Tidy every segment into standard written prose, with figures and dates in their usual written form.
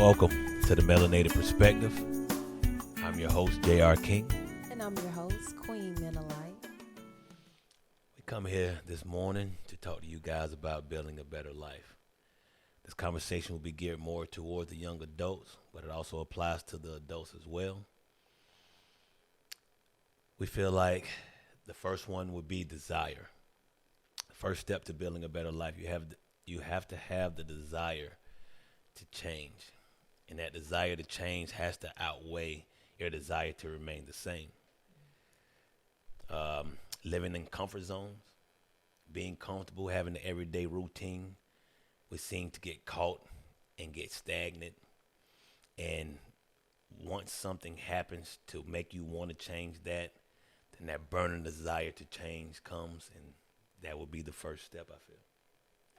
Welcome to the Melanated Perspective. I'm your host, J.R. King. And I'm your host, Queen Menalite. We come here this morning to talk to you guys about building a better life. This conversation will be geared more toward the young adults, but it also applies to the adults as well. We feel like the first one would be desire. The first step to building a better life, you have to have the desire to change. And that desire to change has to outweigh your desire to remain the same. Living in comfort zones, being comfortable, having the everyday routine, we seem to get caught and get stagnant. And once something happens to make you want to change that, then that burning desire to change comes, and that will be the first step, I feel.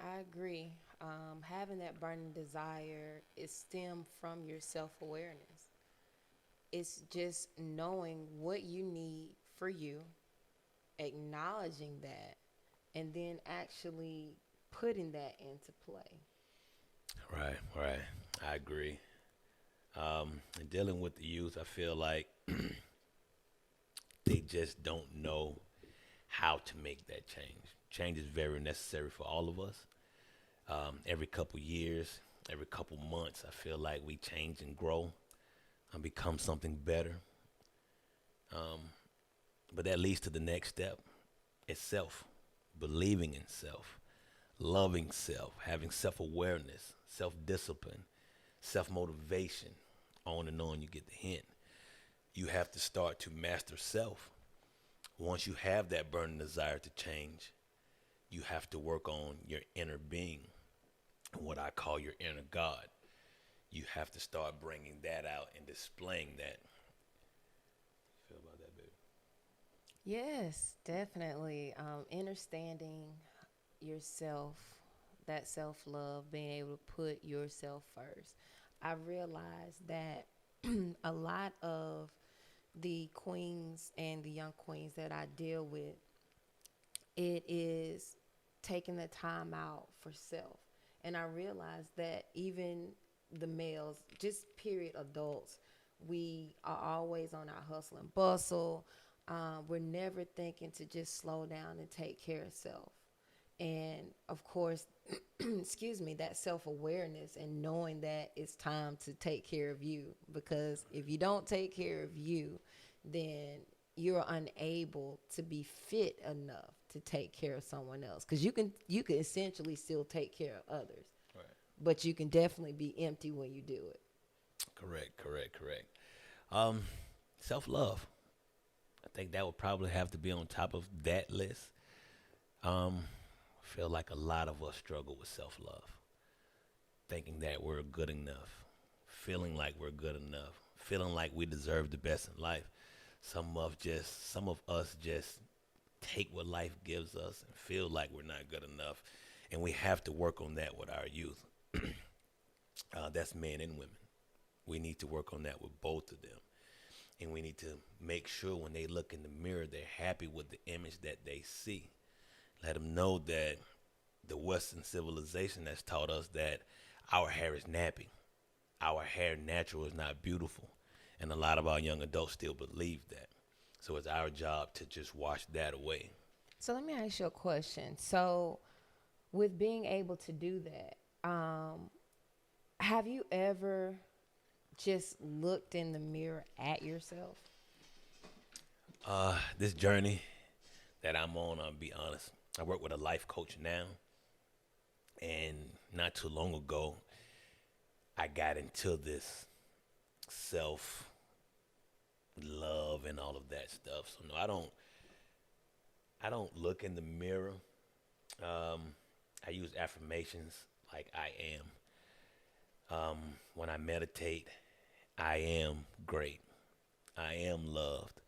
I agree. Having that burning desire is stemmed from your self-awareness. It's just knowing what you need for you, acknowledging that, and then actually putting that into play. Right. I agree. And dealing with the youth, I feel like they just don't know how to make that change. Change is very necessary for all of us. Every couple years, every couple months, I feel like we change and grow and become something better. But that leads to the next step. It's self, believing in self, loving self, having self-awareness, self-discipline, self-motivation. On and on, you get the hint. You have to start to master self. Once you have that burning desire to change, you have to work on your inner being, what I call your inner God. You have to start bringing that out and displaying that. Feel about that, baby? Yes, definitely. Understanding yourself, that self-love, being able to put yourself first. I realized that a lot of the queens and the young queens that I deal with, it is taking the time out for self. And I realized that even the males, just period adults, we are always on our hustle and bustle. We're never thinking to just slow down and take care of self. And of course, excuse me, that self awareness and knowing that it's time to take care of you. Because if you don't take care of you, then you're unable to be fit enough to take care of someone else. Because you can essentially still take care of others, Right. but you can definitely be empty when you do it. Correct. Um, Self-love. I think that would probably have to be on top of that list. I feel like a lot of us struggle with self-love, thinking that we're good enough, feeling like we're good enough, feeling like we deserve the best in life. Some of us just take what life gives us and feel like we're not good enough, and we have to work on that with our youth. That's men and women. We need to work on that with both of them. And we need to make sure when they look in the mirror, they're happy with the image that they see. Let them know that the Western civilization has taught us that our hair is nappy. Our hair natural is not beautiful. And a lot of our young adults still believe that. So it's our job to just wash that away. So let me ask you a question. So, with being able to do that, have you ever just looked in the mirror at yourself? This journey that I'm on, I'll be honest. I work with a life coach now. And not too long ago, I got into this self love and all of that stuff. So no, I don't look in the mirror. Um, I use affirmations like I am. When I meditate, I am great. I am loved.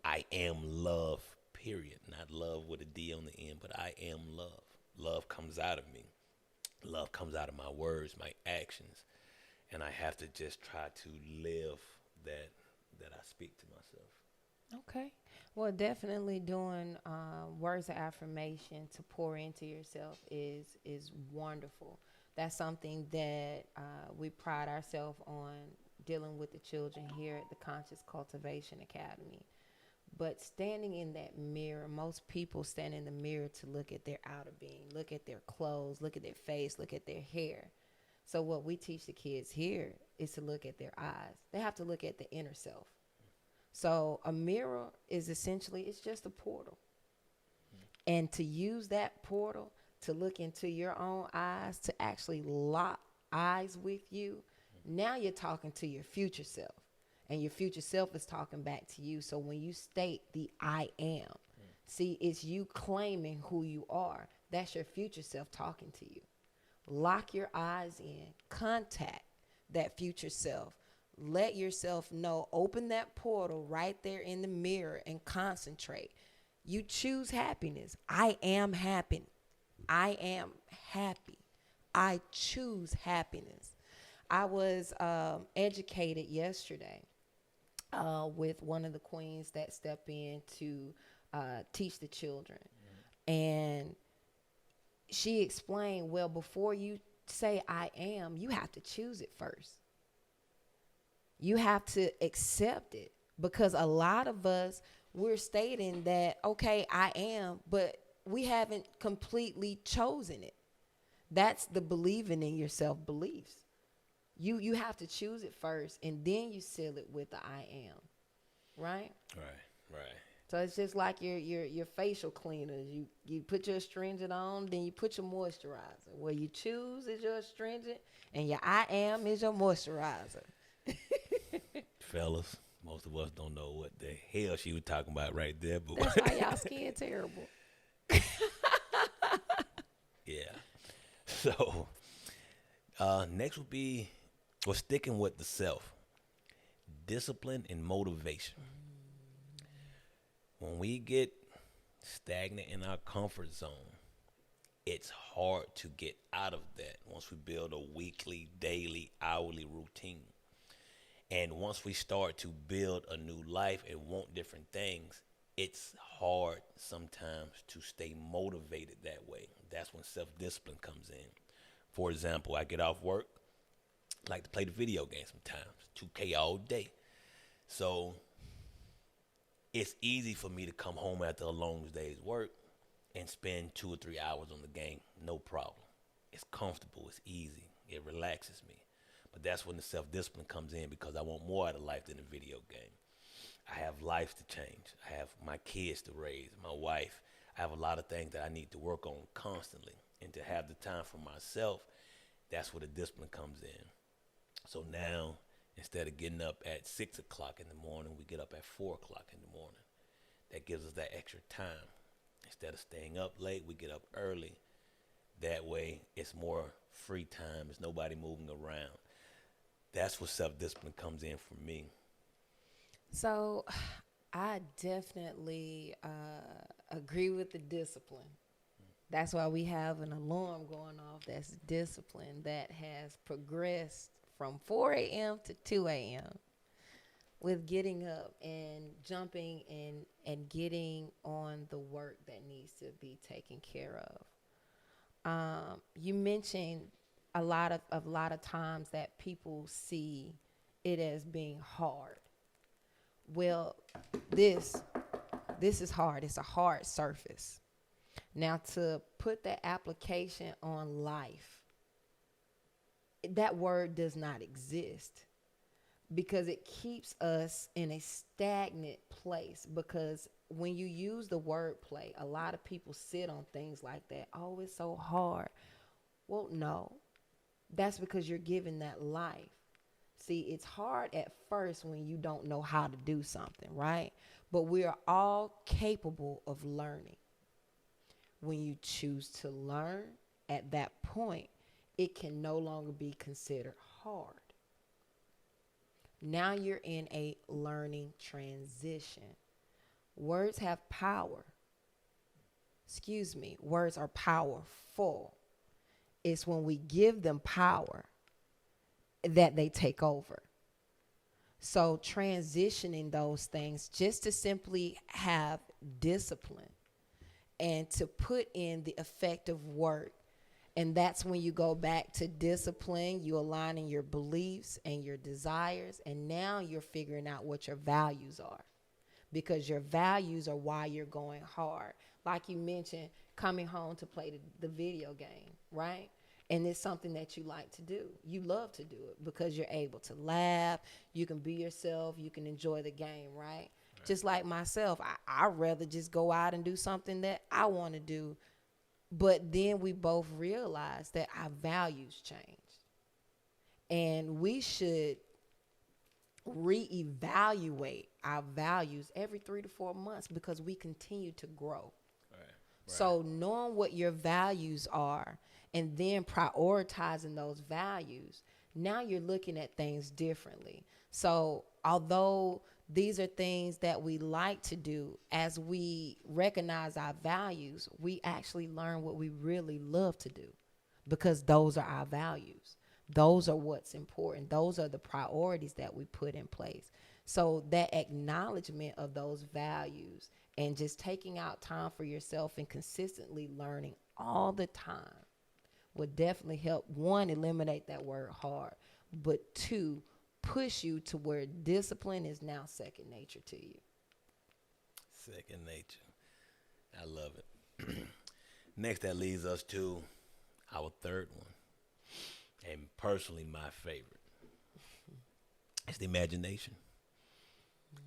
I am love, period. Not love with a D on the end, but I am love. Love comes out of me. Love comes out of my words, my actions. And I have to just try to live that I speak to myself. Okay. Well, definitely doing words of affirmation to pour into yourself is wonderful. That's something that we pride ourselves on dealing with the children here at the Conscious Cultivation Academy. But standing in that mirror, most people stand in the mirror to look at their outer being, look at their clothes, look at their face, look at their hair. So what we teach the kids here is to look at their eyes. They have to look at the inner self. So a mirror is essentially, it's just a portal. And to use that portal to look into your own eyes, to actually lock eyes with you, now you're talking to your future self. And your future self is talking back to you. So when you state the I am, see, it's you claiming who you are. That's your future self talking to you. Lock your eyes in, contact that future self. Let yourself know, open that portal right there in the mirror and concentrate. You choose happiness. I am happy. I am happy. I choose happiness. I was educated yesterday with one of the queens that step in to teach the children. And she explained, well, before you say I am, you have to choose it first. You have to accept it, because a lot of us, we're stating that, okay, I am, but we haven't completely chosen it. That's the believing in yourself beliefs. You have to choose it first, and then you seal it with the I am, right? Right. So it's just like your facial cleaners. You put your astringent on, then you put your moisturizer. What you choose is your astringent, and your I am is your moisturizer. Fellas, most of us don't know what the hell she was talking about right there, but That's why y'all skin terrible. yeah. So next would be, well, sticking with the self, discipline and motivation. When we get stagnant in our comfort zone, it's hard to get out of that once we build a weekly, daily, hourly routine. And once we start to build a new life and want different things, it's hard sometimes to stay motivated that way. That's when self-discipline comes in. For example, I get off work, like to play the video game sometimes, 2K all day. So it's easy for me to come home after a long day's work and spend 2 or 3 hours on the game, no problem. It's comfortable, it's easy, it relaxes me. But that's when the self-discipline comes in, because I want more out of life than a video game. I have life to change. I have my kids to raise, my wife. I have a lot of things that I need to work on constantly. And to have the time for myself, that's where the discipline comes in. So now, instead of getting up at 6 o'clock in the morning, we get up at 4 o'clock in the morning. That gives us that extra time. Instead of staying up late, we get up early. That way, it's more free time. There's nobody moving around. That's where self-discipline comes in for me. So I definitely agree with the discipline. That's why we have an alarm going off that's discipline, that has progressed from 4 a.m. to 2 a.m. with getting up and jumping and getting on the work that needs to be taken care of. You mentioned a lot of times that people see it as being hard. Well, this is hard. It's a hard surface. Now, to put that application on life, that word does not exist, because it keeps us in a stagnant place. Because when you use the word play, a lot of people sit on things like that. Oh, it's so hard. Well, no, that's because you're given that life. See, it's hard at first when you don't know how to do something, right? But we are all capable of learning. When you choose to learn, at that point, it can no longer be considered hard. Now you're in a learning transition. Words have power. Words are powerful. It's when we give them power that they take over. So transitioning those things, just to simply have discipline and to put in the effective work And that's when you go back to discipline, you aligning your beliefs and your desires, and now you're figuring out what your values are, because your values are why you're going hard. Like you mentioned, coming home to play the video game, right? And it's something that you like to do. You love to do it because you're able to laugh, you can be yourself, you can enjoy the game, right? Just like myself, I'd rather just go out and do something that I want to do. But then we both realize that our values change. And we should reevaluate our values every 3 to 4 months because we continue to grow. Right. Right. So knowing what your values are and then prioritizing those values, now you're looking at things differently. So although these are things that we like to do, as we recognize our values, we actually learn what we really love to do because those are our values. Those are what's important. Those are the priorities that we put in place. So that acknowledgement of those values and just taking out time for yourself and consistently learning all the time would definitely help, one, eliminate that word hard, but two, push you to where discipline is now second nature to you. Second nature. I love it. Next, that leads us to our third one, and personally my favorite. It's the imagination.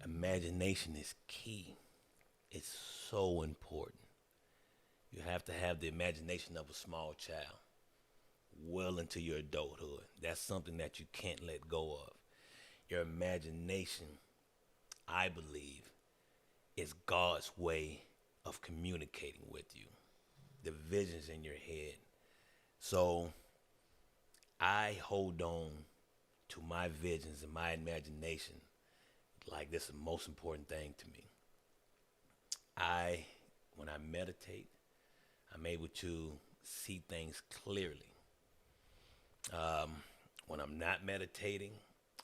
Imagination is key. It's so important. You have to have the imagination of a small child well into your adulthood. That's something that you can't let go of. Your imagination, I believe, is God's way of communicating with you. The visions in your head. So I hold on to my visions and my imagination like this is the most important thing to me. When I meditate, I'm able to see things clearly. When I'm not meditating,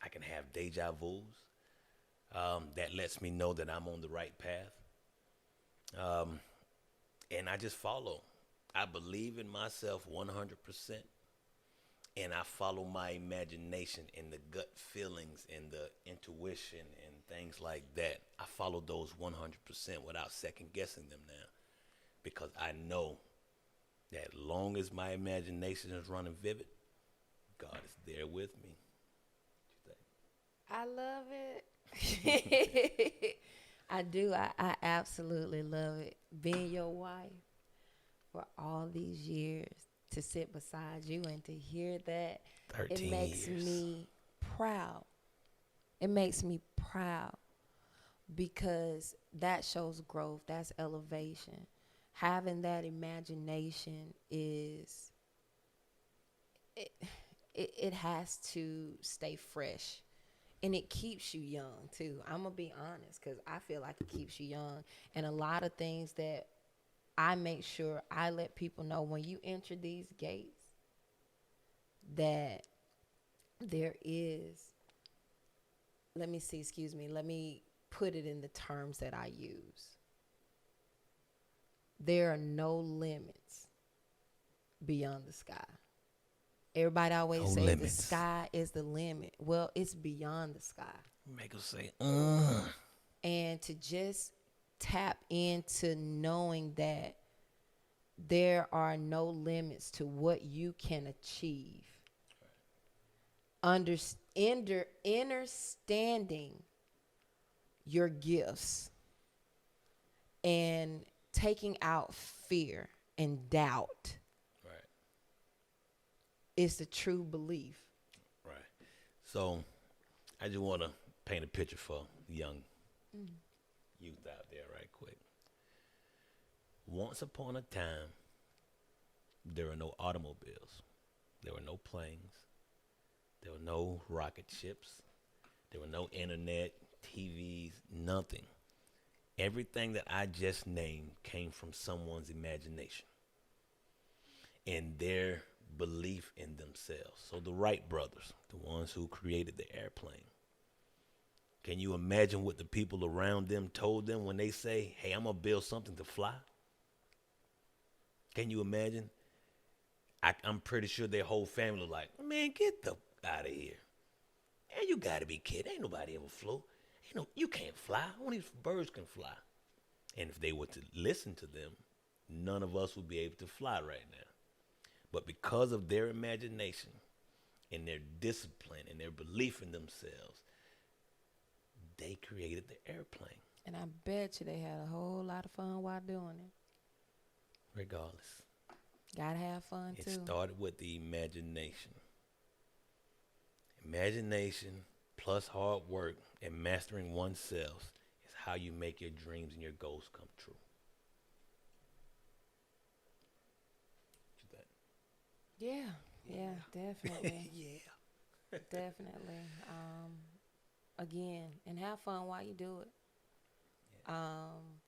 I can have deja vus. That lets me know that I'm on the right path. And I just follow. I believe in myself 100%. And I follow my imagination and the gut feelings and the intuition and things like that. I follow those 100% without second guessing them now. Because I know that long as my imagination is running vivid, God is there with me. I love it. I do. I absolutely love it. Being your wife for all these years, to sit beside you and to hear that, it 13 makes years. me proud. It makes me proud because that shows growth. That's elevation. Having that imagination is, it has to stay fresh. And it keeps you young too. I'm gonna be honest, because I feel like it keeps you young. And a lot of things that I make sure I let people know when you enter these gates, that there is, let me put it in the terms that I use. There are no limits beyond the sky. Everybody always No say the limits. sky is the limit. Well, it's beyond the sky. Make us say, And to just tap into knowing that there are no limits to what you can achieve. Understanding your gifts and taking out fear and doubt. Right. Is the true belief. Right. So I just want to paint a picture for young youth out there right quick. Once upon a time, there were no automobiles. There were no planes. There were no rocket ships. There were no internet, TVs, nothing. Everything that I just named came from someone's imagination and their belief in themselves. So the Wright brothers, the ones who created the airplane. Can you imagine what the people around them told them when they say, hey, I'm going to build something to fly? Can you imagine? I'm pretty sure their whole family was like, man, get the out of here. And you gotta be kidding. Ain't nobody ever flew. You can't fly. Only birds can fly. And if they were to listen to them, none of us would be able to fly right now. But because of their imagination and their discipline and their belief in themselves, they created the airplane. And I bet you they had a whole lot of fun while doing it. Regardless, Gotta have fun it too. started with the imagination. Imagination plus hard work and mastering oneself is how you make your dreams and your goals come true. Yeah, yeah, definitely. Yeah. Definitely. Again, and have fun while you do it. Um,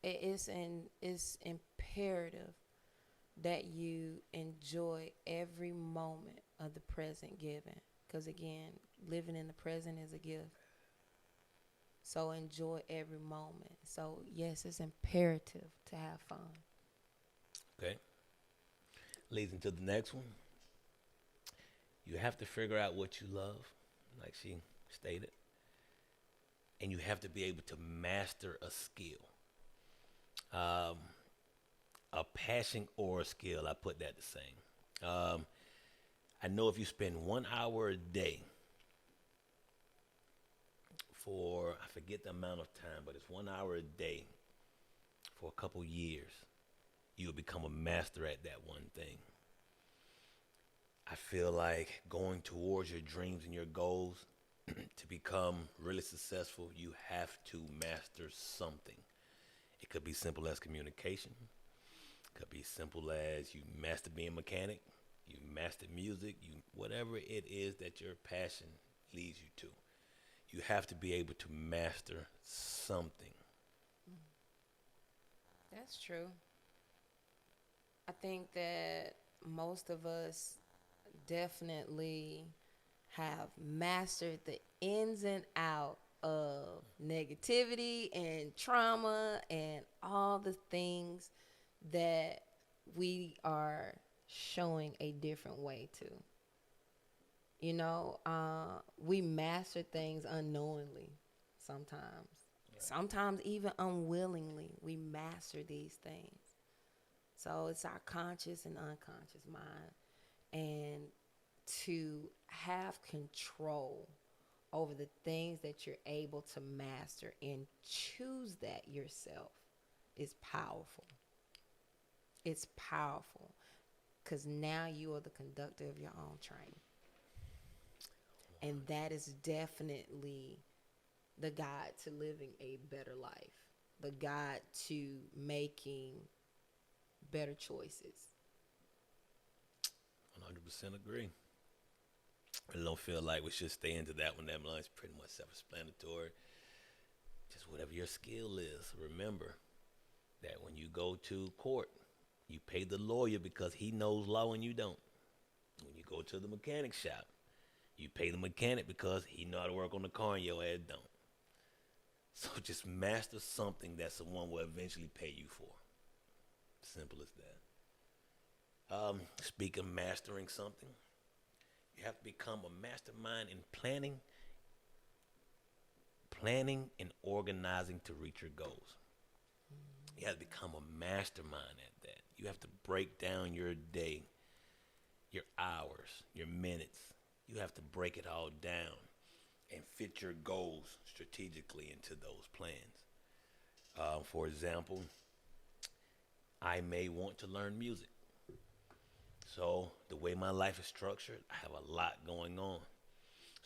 it's imperative that you enjoy every moment of the present given. Because again, living in the present is a gift. So enjoy every moment. So yes, it's imperative to have fun. Okay. Leads into the next one. You have to figure out what you love, like she stated, and you have to be able to master a skill, um, a passion or a skill. I put that the same. I know if you spend 1 hour a day for, I forget the amount of time, but it's 1 hour a day for a couple years, you'll become a master at that one thing. I feel like going towards your dreams and your goals to become really successful, you have to master something. It could be simple as communication. It could be simple as you master being a mechanic, you master music, you whatever it is that your passion leads you to. You have to be able to master something. That's true. I think that most of us definitely have mastered the ins and out of negativity and trauma and all the things that we are showing a different way to. We master things unknowingly sometimes. Right. Sometimes even unwillingly, we master these things. So it's our conscious and unconscious mind. And to have control over the things that you're able to master and choose that yourself is powerful. It's powerful because now you are the conductor of your own train. And that is definitely the guide to living a better life, the guide to making better choices. 100% agree. I don't feel like we should stay into that one. That line is pretty much self-explanatory. Just whatever your skill is, remember that when you go to court, you pay the lawyer because he knows law and you don't. When you go to the mechanic shop, you pay the mechanic because he know how to work on the car and your ass don't. So just master something that someone will eventually pay you for. Simple as that. Speak of mastering something, you have to become a mastermind in planning and organizing to reach your goals. You have to become a mastermind at that. You have to break down your day, your hours, your minutes. You have to break it all down and fit your goals strategically into those plans. For example, I may want to learn music. So the way my life is structured, I have a lot going on.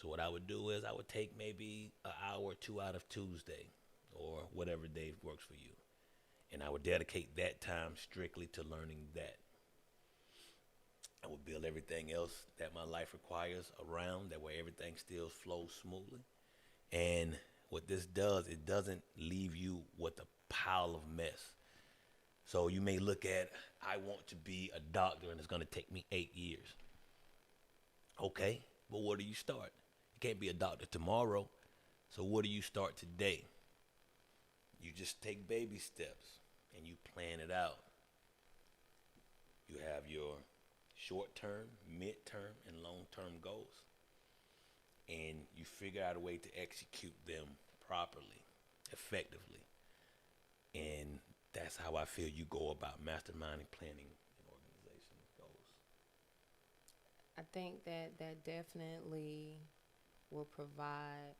So what I would do is I would take maybe an hour or two out of Tuesday or whatever day works for you. And I would dedicate that time strictly to learning that. I would build everything else that my life requires around, that way everything still flows smoothly. And what this does, it doesn't leave you with a pile of mess. So you may look at, I want to be a doctor and it's going to take me 8 years. Okay, but where do you start? You can't be a doctor tomorrow. So where do you start today? You just take baby steps and you plan it out. You have your short term, mid term, and long term goals. And you figure out a way to execute them properly, effectively. And that's how I feel you go about masterminding, planning, and organization goals. I think that that definitely will provide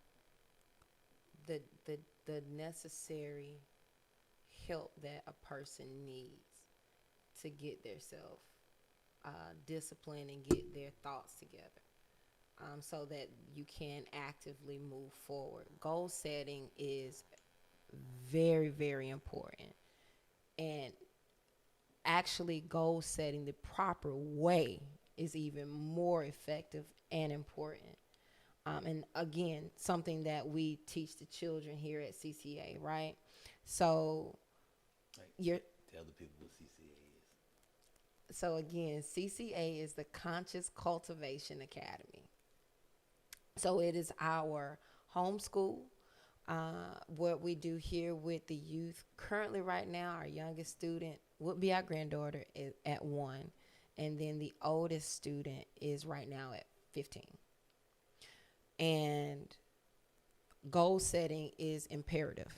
the the the necessary help that a person needs to get their self disciplined and get their thoughts together, so that you can actively move forward. Goal setting is very, very important. And actually, goal setting the proper way is even more effective and important. And again, something that we teach the children here at CCA, right? So Like, you're tell the people what CCA is. so again, CCA is the Conscious Cultivation Academy. So it is our homeschool. What we do here with the youth currently right now, our youngest student would be our granddaughter at 1, and then the oldest student is right now at 15. And goal setting is imperative,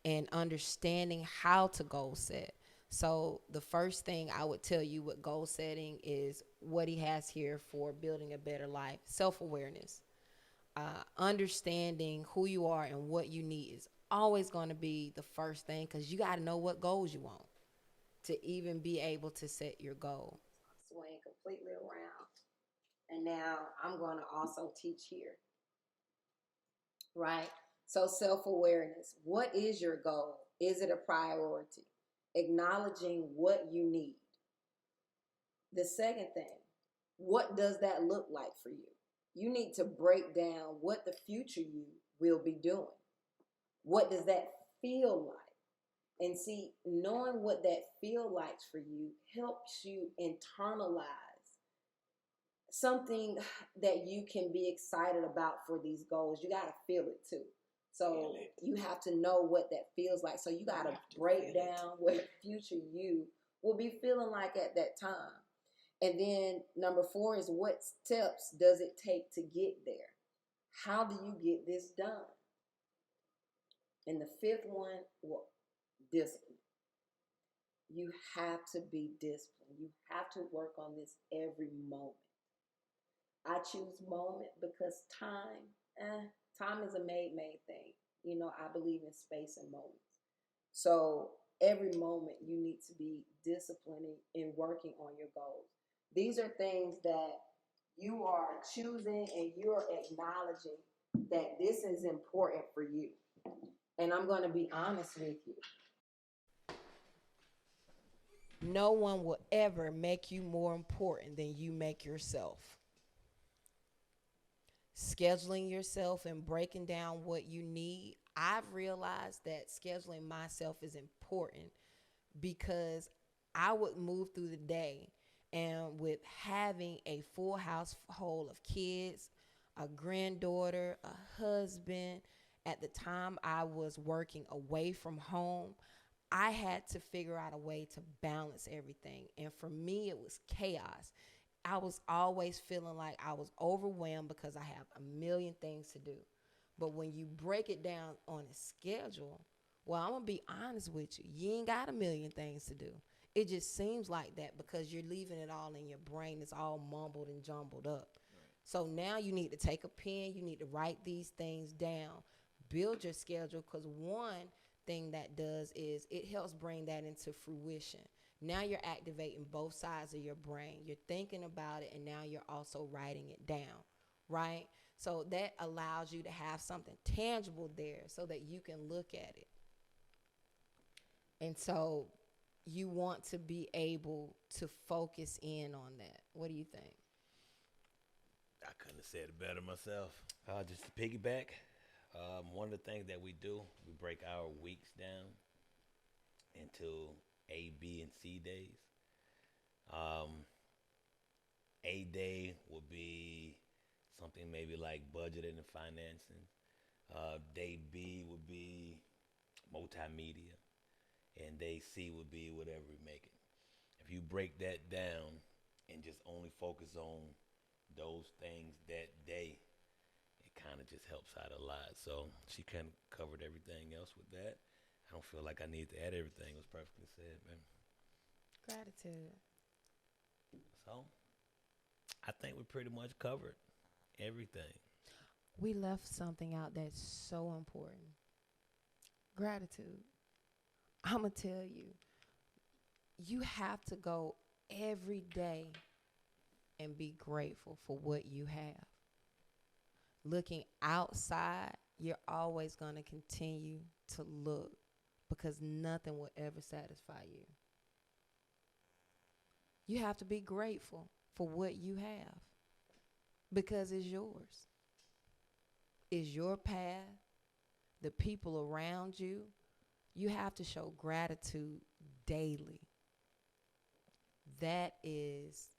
and understanding how to goal set. So the first thing I would tell you with goal setting is what he has here for building a better life: self-awareness. Understanding who you are and what you need is always going to be the first thing, because you got to know what goals you want to even be able to set your goal. Swing completely around. And now I'm going to also teach here, right? So, self awareness. What is your goal? Is it a priority? Acknowledging what you need. The second thing, what does that look like for you? You need to break down what the future you will be doing. What does that feel like? And see, knowing what that feel like for you helps you internalize something that you can be excited about for these goals. You got to feel it too. So you have to know what that feels like. So you got to break down what future you will be feeling like at that time. And then number 4 is, what steps does it take to get there? How do you get this done? And the 5th one, well, discipline. You have to be disciplined. You have to work on this every moment. I choose moment because time is a made thing. You know, I believe in space and moments. So every moment you need to be disciplining and working on your goals. These are things that you are choosing and you're acknowledging that this is important for you. And I'm going to be honest with you. No one will ever make you more important than you make yourself. Scheduling yourself and breaking down what you need, I've realized that scheduling myself is important because I would move through the day, and with having a full household of kids, a granddaughter, a husband, at the time I was working away from home, I had to figure out a way to balance everything. And for me, it was chaos. I was always feeling like I was overwhelmed because I have a million things to do. But when you break it down on a schedule, well, I'm going to be honest with you. You ain't got a million things to do. It just seems like that because you're leaving it all in your brain. It's all mumbled and jumbled up. Right. So now you need to take a pen. You need to write these things down. Build your schedule, because one thing that does is it helps bring that into fruition. Now you're activating both sides of your brain. You're thinking about it, and now you're also writing it down, right? So that allows you to have something tangible there so that you can look at it. And so you want to be able to focus in on that. What do you think? I couldn't have said it better myself. Just to piggyback, one of the things that we do, we break our weeks down into A, B, and C days. Um, A day would be something maybe like budgeting and financing. Day B would be multimedia, and day C would be whatever we make it. If you break that down, and just only focus on those things that day, it kind of just helps out a lot. So she kind of covered everything else with that. I don't feel like I need to add everything. It was perfectly said, man. Gratitude. So I think we pretty much covered everything. We left something out that's so important. Gratitude. I'm going to tell you, you have to go every day and be grateful for what you have. Looking outside, you're always going to continue to look because nothing will ever satisfy you. You have to be grateful for what you have because it's yours. It's your path, the people around you. You have to show gratitude daily. That is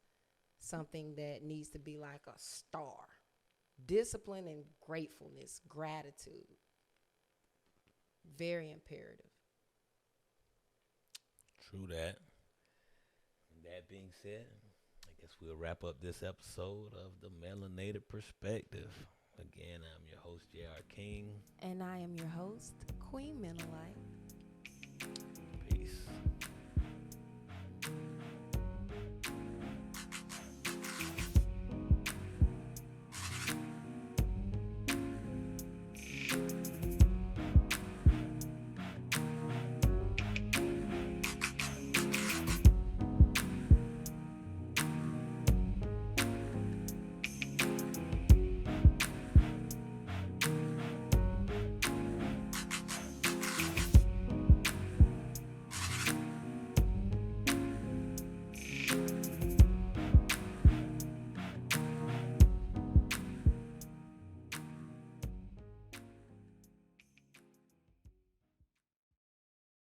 something that needs to be like a star. Discipline and gratefulness, gratitude. Very imperative. True that. And that being said, I guess we'll wrap up this episode of the Melanated Perspective. Again, I'm your host, J.R. King. And I am your host, Queen Menalite.